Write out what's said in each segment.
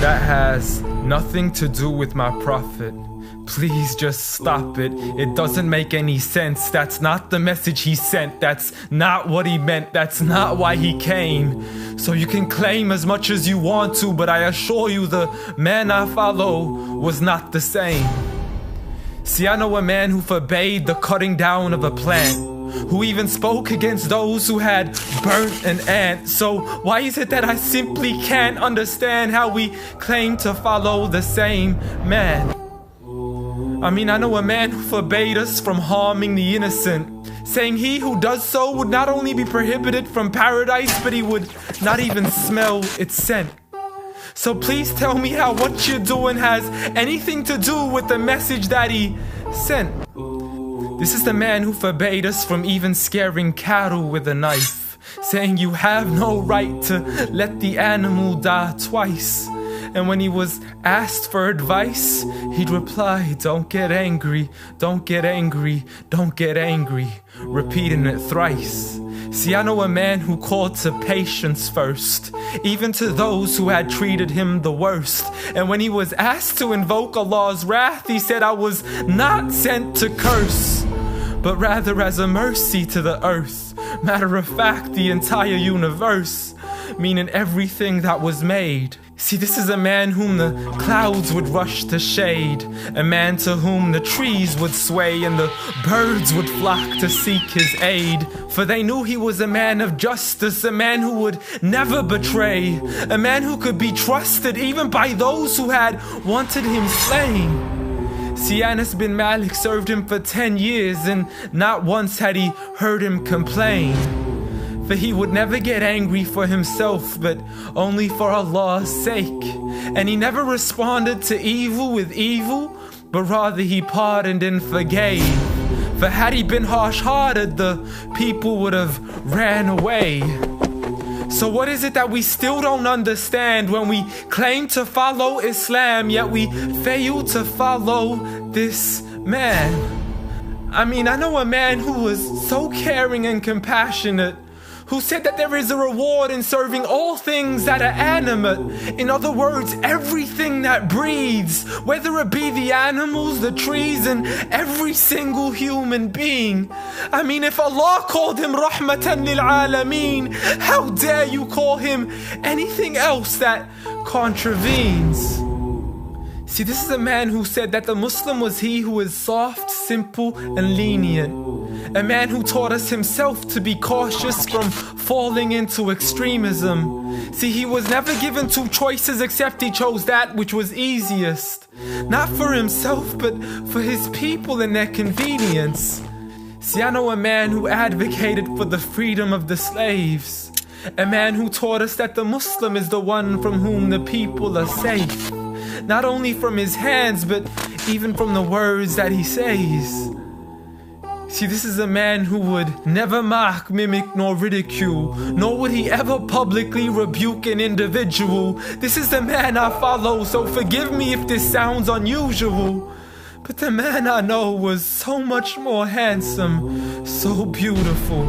That has nothing to do with my prophet. Please just stop it. It doesn't make any sense. That's not the message he sent. That's not what he meant. That's not why he came. So you can claim as much as you want to, but I assure you the man I follow was not the same. See, I know a man who forbade the cutting down of a plant, who even spoke against those who had burnt an ant. So why is it that I simply can't understand how we claim to follow the same man? I mean, I know a man who forbade us from harming the innocent, saying he who does so would not only be prohibited from paradise, but he would not even smell its scent. So please tell me how what you're doing has anything to do with the message that he sent. This is the man who forbade us from even scaring cattle with a knife, saying you have no right to let the animal die twice. And when he was asked for advice, he'd reply, don't get angry, don't get angry, don't get angry, repeating it thrice. See, I know a man who called to patience first, even to those who had treated him the worst. And when he was asked to invoke Allah's wrath, he said, I was not sent to curse, but rather as a mercy to the earth. Matter of fact, the entire universe, meaning everything that was made. See, this is a man whom the clouds would rush to shade, a man to whom the trees would sway and the birds would flock to seek his aid. For they knew he was a man of justice, a man who would never betray, a man who could be trusted even by those who had wanted him slain. See, Anas bin Malik served him for 10 years and not once had he heard him complain. For he would never get angry for himself, but only for Allah's sake. And he never responded to evil with evil, but rather he pardoned and forgave. For had he been harsh-hearted, the people would have ran away. So what is it that we still don't understand when we claim to follow Islam, yet we fail to follow this man? I mean, I know a man who was so caring and compassionate, who said that there is a reward in serving all things that are animate. In other words, everything that breathes, whether it be the animals, the trees, and every single human being. I mean, if Allah called him Rahmatan lil Alameen, how dare you call him anything else that contravenes? See, this is a man who said that the Muslim was he who is soft, simple, and lenient. A man who taught us himself to be cautious from falling into extremism. See, he was never given two choices except he chose that which was easiest. Not for himself, but for his people and their convenience. See, I know a man who advocated for the freedom of the slaves. A man who taught us that the Muslim is the one from whom the people are safe. Not only from his hands, but even from the words that he says. See, this is a man who would never mock, mimic, nor ridicule, nor would he ever publicly rebuke an individual. This is the man I follow, so forgive me if this sounds unusual. But the man I know was so much more handsome, so beautiful.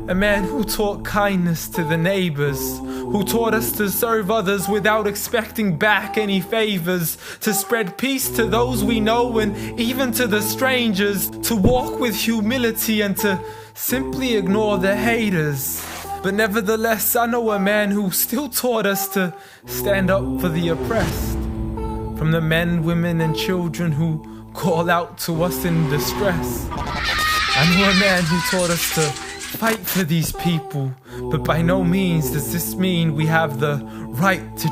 A man who taught kindness to the neighbors, who taught us to serve others without expecting back any favors, to spread peace to those we know and even to the strangers, to walk with humility and to simply ignore the haters. But nevertheless, I know a man who still taught us to stand up for the oppressed. From the men, women, and children who call out to us in distress. I know a man who taught us to fight for these people, but by no means does this mean we have the right to